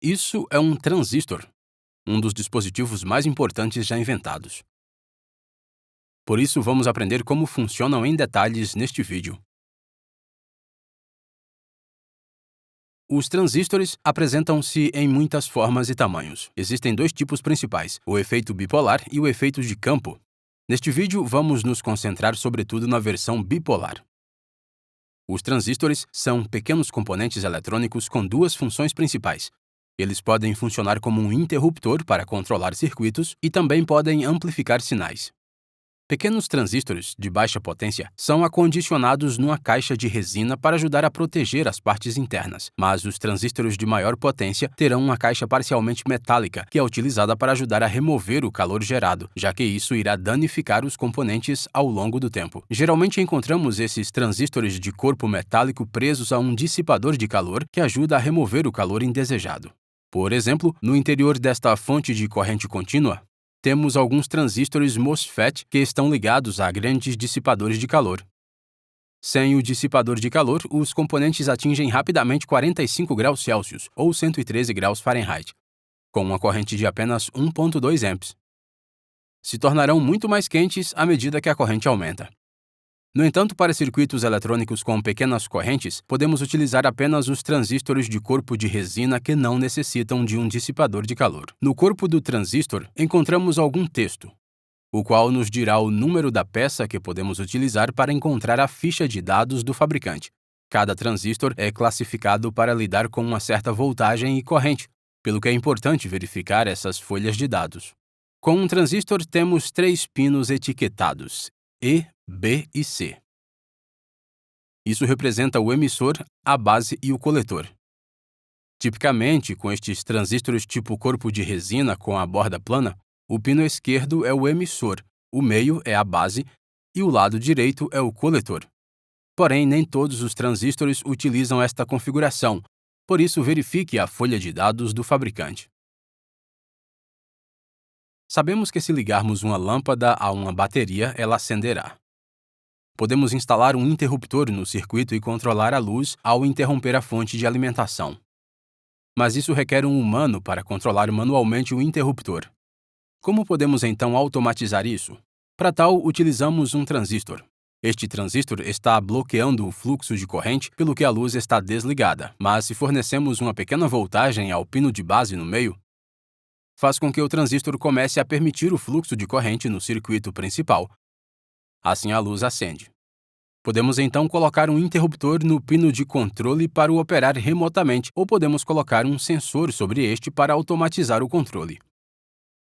Isso é um transistor, um dos dispositivos mais importantes já inventados. Por isso, vamos aprender como funcionam em detalhes neste vídeo. Os transistores apresentam-se em muitas formas e tamanhos. Existem dois tipos principais, o efeito bipolar e o efeito de campo. Neste vídeo, vamos nos concentrar sobretudo na versão bipolar. Os transistores são pequenos componentes eletrônicos com duas funções principais. Eles podem funcionar como um interruptor para controlar circuitos e também podem amplificar sinais. Pequenos transistores de baixa potência são acondicionados numa caixa de resina para ajudar a proteger as partes internas, mas os transistores de maior potência terão uma caixa parcialmente metálica que é utilizada para ajudar a remover o calor gerado, já que isso irá danificar os componentes ao longo do tempo. Geralmente encontramos esses transistores de corpo metálico presos a um dissipador de calor que ajuda a remover o calor indesejado. Por exemplo, no interior desta fonte de corrente contínua, temos alguns transistores MOSFET que estão ligados a grandes dissipadores de calor. Sem o dissipador de calor, os componentes atingem rapidamente 45 graus Celsius, ou 113 graus Fahrenheit, com uma corrente de apenas 1,2 amps. Se tornarão muito mais quentes à medida que a corrente aumenta. No entanto, para circuitos eletrônicos com pequenas correntes, podemos utilizar apenas os transistores de corpo de resina que não necessitam de um dissipador de calor. No corpo do transistor, encontramos algum texto, o qual nos dirá o número da peça que podemos utilizar para encontrar a ficha de dados do fabricante. Cada transistor é classificado para lidar com uma certa voltagem e corrente, pelo que é importante verificar essas folhas de dados. Com um transistor, temos 3 pinos etiquetados, E, B e C. Isso representa o emissor, a base e o coletor. Tipicamente, com estes transistores tipo corpo de resina com a borda plana, o pino esquerdo é o emissor, o meio é a base e o lado direito é o coletor. Porém, nem todos os transistores utilizam esta configuração, por isso verifique a folha de dados do fabricante. Sabemos que se ligarmos uma lâmpada a uma bateria, ela acenderá. Podemos instalar um interruptor no circuito e controlar a luz ao interromper a fonte de alimentação. Mas isso requer um humano para controlar manualmente o interruptor. Como podemos então automatizar isso? Para tal, utilizamos um transistor. Este transistor está bloqueando o fluxo de corrente, pelo que a luz está desligada, mas se fornecemos uma pequena voltagem ao pino de base no meio, faz com que o transistor comece a permitir o fluxo de corrente no circuito principal. Assim a luz acende. Podemos então colocar um interruptor no pino de controle para o operar remotamente, ou podemos colocar um sensor sobre este para automatizar o controle.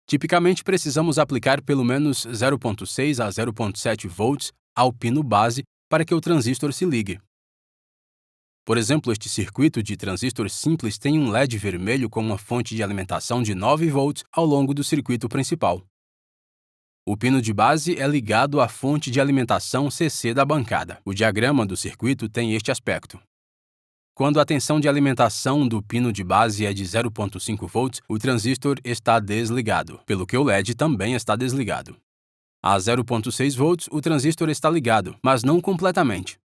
Tipicamente precisamos aplicar pelo menos 0,6 a 0,7 volts ao pino base para que o transistor se ligue. Por exemplo, este circuito de transistor simples tem um LED vermelho com uma fonte de alimentação de 9 volts ao longo do circuito principal. O pino de base é ligado à fonte de alimentação CC da bancada. O diagrama do circuito tem este aspecto. Quando a tensão de alimentação do pino de base é de 0,5 volts, o transistor está desligado, pelo que o LED também está desligado. A 0,6 volts, o transistor está ligado, mas não completamente.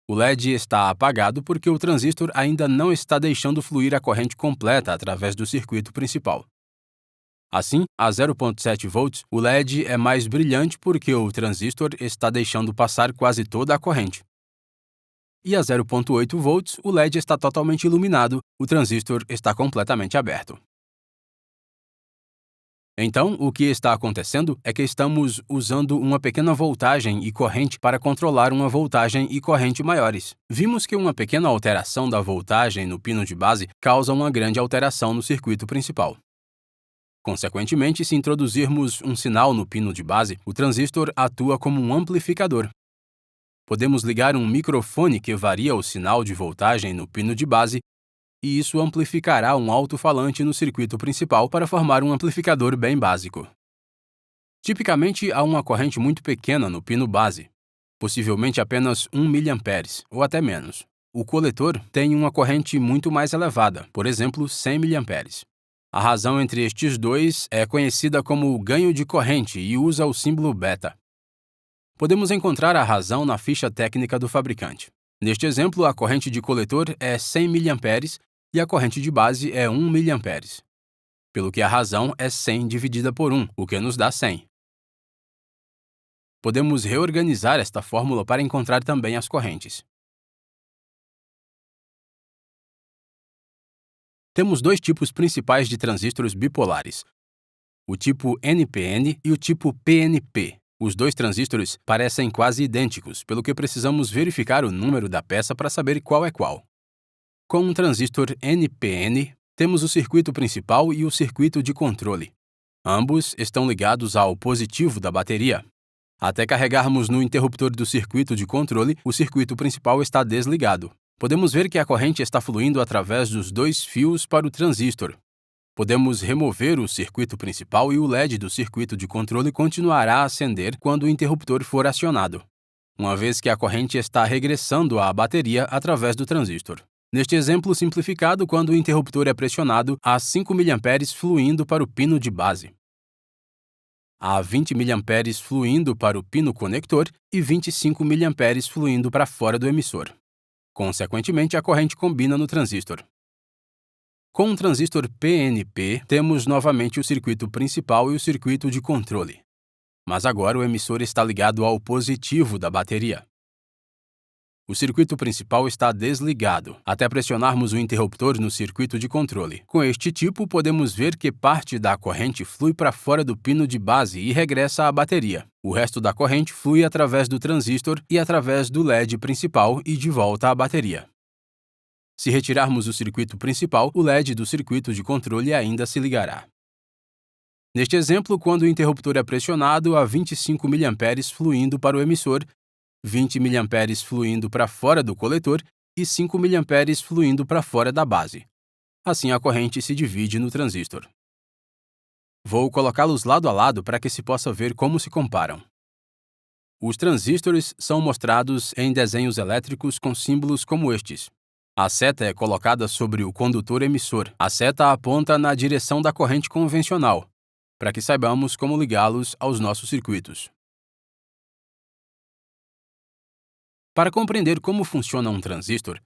O LED está apagado porque o transistor ainda não está deixando fluir a corrente completa através do circuito principal. Assim, a 0,7 volts, o LED é mais brilhante porque o transistor está deixando passar quase toda a corrente. E a 0,8 volts, o LED está totalmente iluminado, o transistor está completamente aberto. Então, o que está acontecendo é que estamos usando uma pequena voltagem e corrente para controlar uma voltagem e corrente maiores. Vimos que uma pequena alteração da voltagem no pino de base causa uma grande alteração no circuito principal. Consequentemente, se introduzirmos um sinal no pino de base, o transistor atua como um amplificador. Podemos ligar um microfone que varia o sinal de voltagem no pino de base, e isso amplificará um alto-falante no circuito principal para formar um amplificador bem básico. Tipicamente, há uma corrente muito pequena no pino base, possivelmente apenas 1 mA ou até menos. O coletor tem uma corrente muito mais elevada, por exemplo, 100 mA. A razão entre estes dois é conhecida como ganho de corrente e usa o símbolo beta. Podemos encontrar a razão na ficha técnica do fabricante. Neste exemplo, a corrente de coletor é 100 mA e a corrente de base é 1 mA, pelo que a razão é 100 dividida por 1, o que nos dá 100. Podemos reorganizar esta fórmula para encontrar também as correntes. Temos dois tipos principais de transistores bipolares, o tipo NPN e o tipo PNP. Os dois transistores parecem quase idênticos, pelo que precisamos verificar o número da peça para saber qual é qual. Com um transistor NPN, temos o circuito principal e o circuito de controle. Ambos estão ligados ao positivo da bateria. Até carregarmos no interruptor do circuito de controle, o circuito principal está desligado. Podemos ver que a corrente está fluindo através dos dois fios para o transistor. Podemos remover o circuito principal e o LED do circuito de controle continuará a acender quando o interruptor for acionado, uma vez que a corrente está regressando à bateria através do transistor. Neste exemplo simplificado, quando o interruptor é pressionado, há 5 mA fluindo para o pino de base. Há 20 mA fluindo para o pino conector e 25 mA fluindo para fora do emissor. Consequentemente, a corrente combina no transistor. Com um transistor PNP, temos novamente o circuito principal e o circuito de controle. Mas agora o emissor está ligado ao positivo da bateria. O circuito principal está desligado, até pressionarmos o interruptor no circuito de controle. Com este tipo, podemos ver que parte da corrente flui para fora do pino de base e regressa à bateria. O resto da corrente flui através do transistor e através do LED principal e de volta à bateria. Se retirarmos o circuito principal, o LED do circuito de controle ainda se ligará. Neste exemplo, quando o interruptor é pressionado, há 25 mA fluindo para o emissor, 20 mA fluindo para fora do coletor e 5 mA fluindo para fora da base. Assim, a corrente se divide no transistor. Vou colocá-los lado a lado para que se possa ver como se comparam. Os transistores são mostrados em desenhos elétricos com símbolos como estes. A seta é colocada sobre o condutor emissor. A seta aponta na direção da corrente convencional, para que saibamos como ligá-los aos nossos circuitos. Para compreender como funciona um transistor,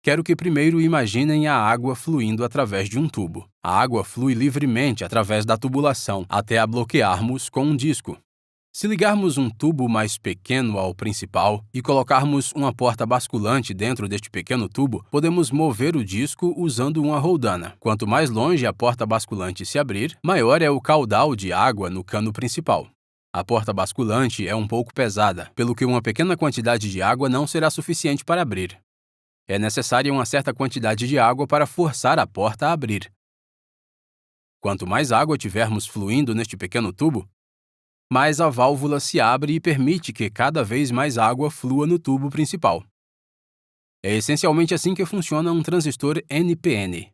quero que primeiro imaginem a água fluindo através de um tubo. A água flui livremente através da tubulação, até a bloquearmos com um disco. Se ligarmos um tubo mais pequeno ao principal e colocarmos uma porta basculante dentro deste pequeno tubo, podemos mover o disco usando uma roldana. Quanto mais longe a porta basculante se abrir, maior é o caudal de água no cano principal. A porta basculante é um pouco pesada, pelo que uma pequena quantidade de água não será suficiente para abrir. É necessária uma certa quantidade de água para forçar a porta a abrir. Quanto mais água tivermos fluindo neste pequeno tubo, mais a válvula se abre e permite que cada vez mais água flua no tubo principal. É essencialmente assim que funciona um transistor NPN.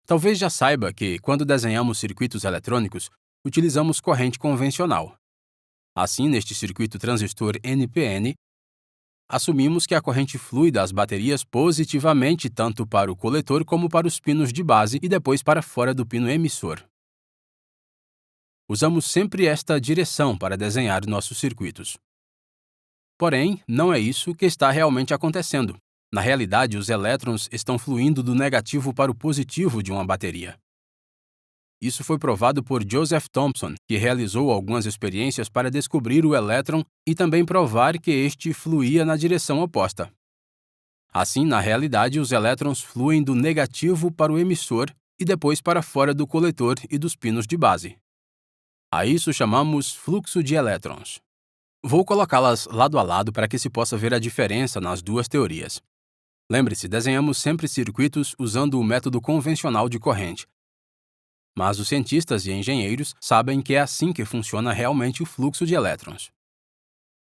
Talvez já saiba que, quando desenhamos circuitos eletrônicos, utilizamos corrente convencional. Assim, neste circuito transistor NPN, assumimos que a corrente flui das baterias positivamente tanto para o coletor como para os pinos de base e depois para fora do pino emissor. Usamos sempre esta direção para desenhar nossos circuitos. Porém, não é isso que está realmente acontecendo. Na realidade, os elétrons estão fluindo do negativo para o positivo de uma bateria. Isso foi provado por Joseph Thomson, que realizou algumas experiências para descobrir o elétron e também provar que este fluía na direção oposta. Assim, na realidade, os elétrons fluem do negativo para o emissor e depois para fora do coletor e dos pinos de base. A isso chamamos fluxo de elétrons. Vou colocá-las lado a lado para que se possa ver a diferença nas duas teorias. Lembre-se, desenhamos sempre circuitos usando o método convencional de corrente. Mas os cientistas e engenheiros sabem que é assim que funciona realmente o fluxo de elétrons.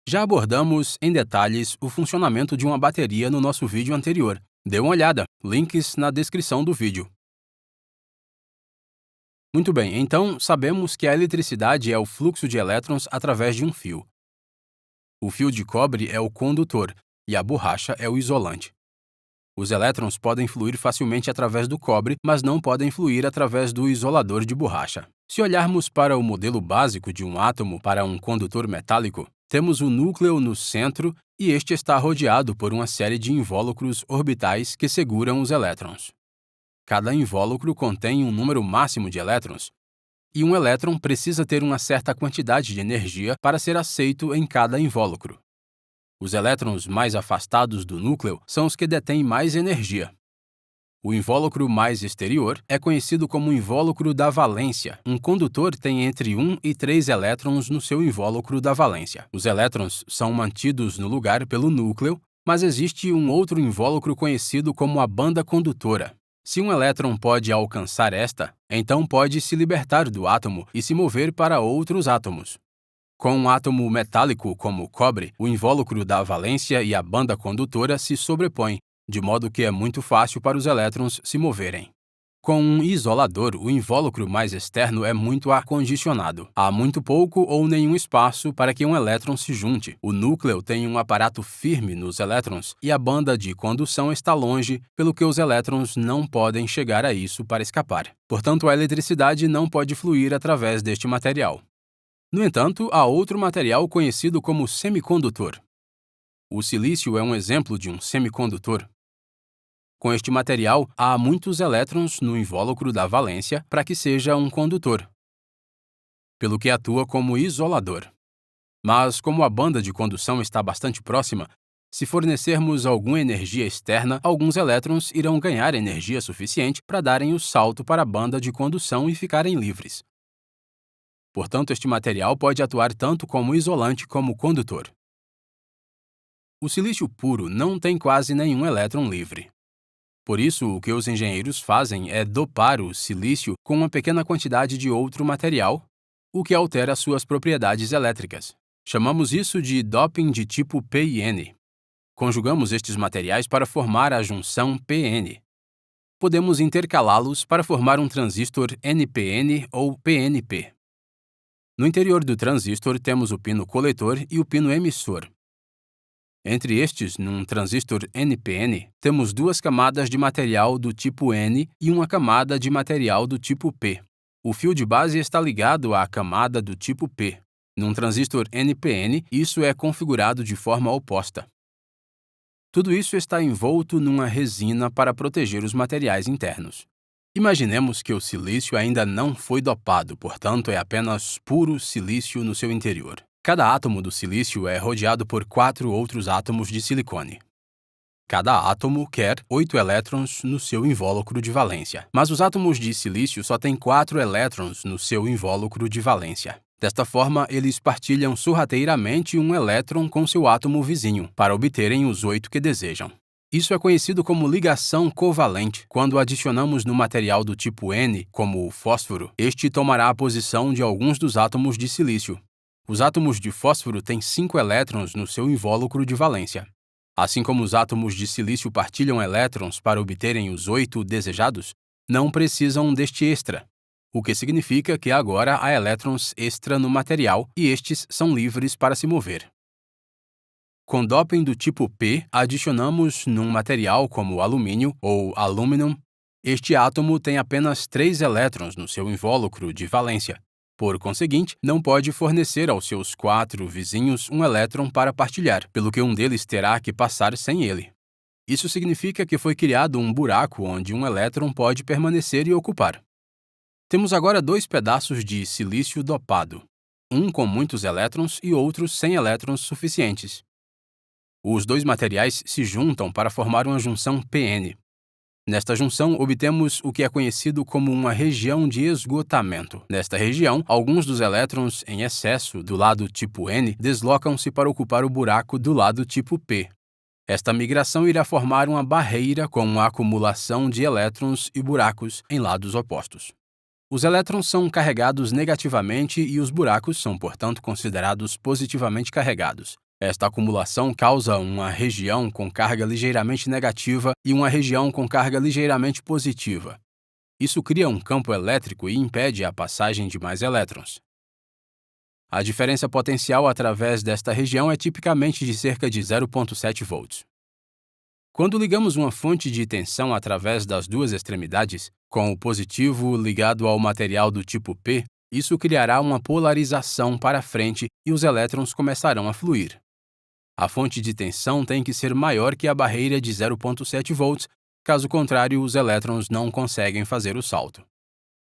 Já abordamos em detalhes o funcionamento de uma bateria no nosso vídeo anterior. Dê uma olhada, links na descrição do vídeo. Muito bem, então sabemos que a eletricidade é o fluxo de elétrons através de um fio. O fio de cobre é o condutor e a borracha é o isolante. Os elétrons podem fluir facilmente através do cobre, mas não podem fluir através do isolador de borracha. Se olharmos para o modelo básico de um átomo para um condutor metálico, temos o núcleo no centro e este está rodeado por uma série de invólucros orbitais que seguram os elétrons. Cada invólucro contém um número máximo de elétrons, e um elétron precisa ter uma certa quantidade de energia para ser aceito em cada invólucro. Os elétrons mais afastados do núcleo são os que detêm mais energia. O invólucro mais exterior é conhecido como invólucro da valência. Um condutor tem entre 1 e 3 elétrons no seu invólucro da valência. Os elétrons são mantidos no lugar pelo núcleo, mas existe um outro invólucro conhecido como a banda condutora. Se um elétron pode alcançar esta, então pode se libertar do átomo e se mover para outros átomos. Com um átomo metálico como o cobre, o invólucro da valência e a banda condutora se sobrepõem, de modo que é muito fácil para os elétrons se moverem. Com um isolador, o invólucro mais externo é muito acondicionado. Há muito pouco ou nenhum espaço para que um elétron se junte. O núcleo tem um aparato firme nos elétrons e a banda de condução está longe, pelo que os elétrons não podem chegar a isso para escapar. Portanto, a eletricidade não pode fluir através deste material. No entanto, há outro material conhecido como semicondutor. O silício é um exemplo de um semicondutor. Com este material, há muitos elétrons no invólucro da valência para que seja um condutor, pelo que atua como isolador. Mas, como a banda de condução está bastante próxima, se fornecermos alguma energia externa, alguns elétrons irão ganhar energia suficiente para darem o salto para a banda de condução e ficarem livres. Portanto, este material pode atuar tanto como isolante como condutor. O silício puro não tem quase nenhum elétron livre. Por isso, o que os engenheiros fazem é dopar o silício com uma pequena quantidade de outro material, o que altera suas propriedades elétricas. Chamamos isso de doping de tipo P e N. Conjugamos estes materiais para formar a junção PN. Podemos intercalá-los para formar um transistor NPN ou PNP. No interior do transistor temos o pino coletor e o pino emissor. Entre estes, num transistor NPN, temos duas camadas de material do tipo N e uma camada de material do tipo P. O fio de base está ligado à camada do tipo P. Num transistor NPN, isso é configurado de forma oposta. Tudo isso está envolto numa resina para proteger os materiais internos. Imaginemos que o silício ainda não foi dopado, portanto é apenas puro silício no seu interior. Cada átomo do silício é rodeado por 4 outros átomos de silicone. Cada átomo quer 8 elétrons no seu invólucro de valência, mas os átomos de silício só têm 4 elétrons no seu invólucro de valência. Desta forma, eles partilham sorrateiramente um elétron com seu átomo vizinho, para obterem os 8 que desejam. Isso é conhecido como ligação covalente. Quando adicionamos no material do tipo N, como o fósforo, este tomará a posição de alguns dos átomos de silício. Os átomos de fósforo têm 5 elétrons no seu invólucro de valência. Assim como os átomos de silício partilham elétrons para obterem os 8 desejados, não precisam deste extra, o que significa que agora há elétrons extra no material e estes são livres para se mover. Com doping do tipo P, adicionamos num material como o alumínio ou aluminum. Este átomo tem apenas 3 elétrons no seu invólucro de valência. Por conseguinte, não pode fornecer aos seus 4 vizinhos um elétron para partilhar, pelo que um deles terá que passar sem ele. Isso significa que foi criado um buraco onde um elétron pode permanecer e ocupar. Temos agora 2 pedaços de silício dopado, um com muitos elétrons e outro sem elétrons suficientes. Os 2 materiais se juntam para formar uma junção PN. Nesta junção, obtemos o que é conhecido como uma região de esgotamento. Nesta região, alguns dos elétrons em excesso do lado tipo N deslocam-se para ocupar o buraco do lado tipo P. Esta migração irá formar uma barreira com uma acumulação de elétrons e buracos em lados opostos. Os elétrons são carregados negativamente e os buracos são, portanto, considerados positivamente carregados. Esta acumulação causa uma região com carga ligeiramente negativa e uma região com carga ligeiramente positiva. Isso cria um campo elétrico e impede a passagem de mais elétrons. A diferença potencial através desta região é tipicamente de cerca de 0,7 volts. Quando ligamos uma fonte de tensão através das 2 extremidades, com o positivo ligado ao material do tipo P, isso criará uma polarização para frente e os elétrons começarão a fluir. A fonte de tensão tem que ser maior que a barreira de 0,7 volts caso contrário, os elétrons não conseguem fazer o salto.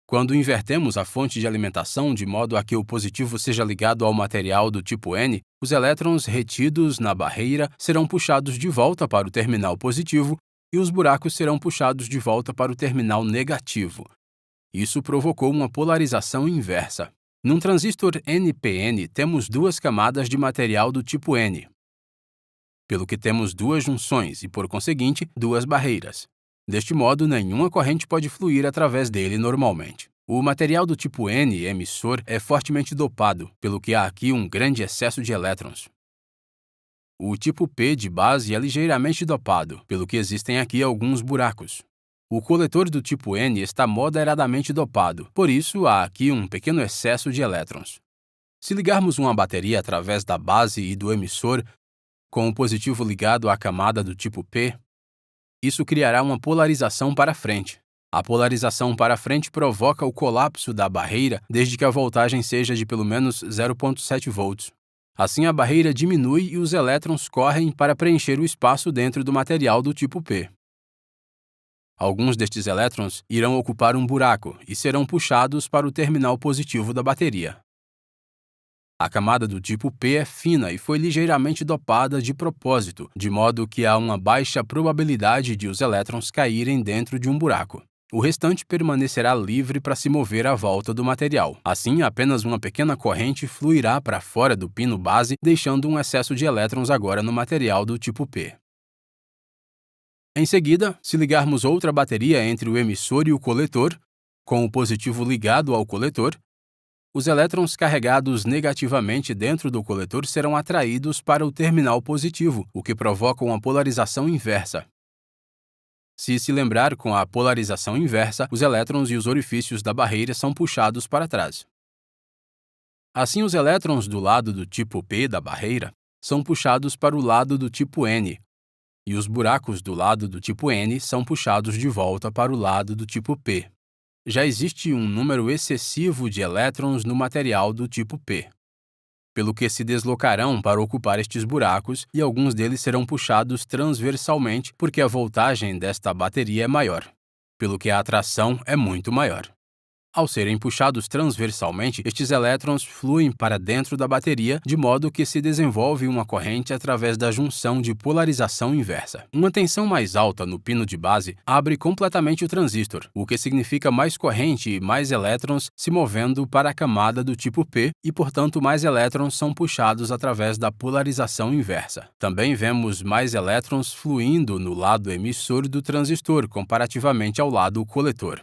Quando invertemos a fonte de alimentação de modo a que o positivo seja ligado ao material do tipo N, os elétrons retidos na barreira serão puxados de volta para o terminal positivo e os buracos serão puxados de volta para o terminal negativo. Isso provocou uma polarização inversa. Num transistor NPN, temos duas camadas de material do tipo N, pelo que temos duas junções e, por conseguinte, duas barreiras. Deste modo, nenhuma corrente pode fluir através dele normalmente. O material do tipo N emissor é fortemente dopado, pelo que há aqui um grande excesso de elétrons. O tipo P de base é ligeiramente dopado, pelo que existem aqui alguns buracos. O coletor do tipo N está moderadamente dopado, por isso há aqui um pequeno excesso de elétrons. Se ligarmos uma bateria através da base e do emissor, com o positivo ligado à camada do tipo P, isso criará uma polarização para frente. A polarização para frente provoca o colapso da barreira desde que a voltagem seja de pelo menos 0,7 volts. Assim, a barreira diminui e os elétrons correm para preencher o espaço dentro do material do tipo P. Alguns destes elétrons irão ocupar um buraco e serão puxados para o terminal positivo da bateria. A camada do tipo P é fina e foi ligeiramente dopada de propósito, de modo que há uma baixa probabilidade de os elétrons caírem dentro de um buraco. O restante permanecerá livre para se mover à volta do material. Assim, apenas uma pequena corrente fluirá para fora do pino base, deixando um excesso de elétrons agora no material do tipo P. Em seguida, se ligarmos outra bateria entre o emissor e o coletor, com o positivo ligado ao coletor, os elétrons carregados negativamente dentro do coletor serão atraídos para o terminal positivo, o que provoca uma polarização inversa. Se lembrar, com a polarização inversa, os elétrons e os orifícios da barreira são puxados para trás. Assim, os elétrons do lado do tipo P da barreira são puxados para o lado do tipo N, e os buracos do lado do tipo N são puxados de volta para o lado do tipo P. Já existe um número excessivo de elétrons no material do tipo P, pelo que se deslocarão para ocupar estes buracos e alguns deles serão puxados transversalmente porque a voltagem desta bateria é maior, pelo que a atração é muito maior. Ao serem puxados transversalmente, estes elétrons fluem para dentro da bateria, de modo que se desenvolve uma corrente através da junção de polarização inversa. Uma tensão mais alta no pino de base abre completamente o transistor, o que significa mais corrente e mais elétrons se movendo para a camada do tipo P e, portanto, mais elétrons são puxados através da polarização inversa. Também vemos mais elétrons fluindo no lado emissor do transistor comparativamente ao lado coletor.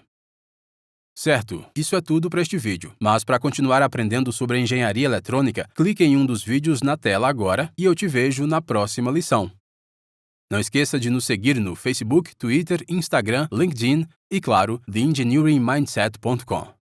Certo, isso é tudo para este vídeo, mas para continuar aprendendo sobre a engenharia eletrônica, clique em um dos vídeos na tela agora e eu te vejo na próxima lição. Não esqueça de nos seguir no Facebook, Twitter, Instagram, LinkedIn e, claro, theengineeringmindset.com.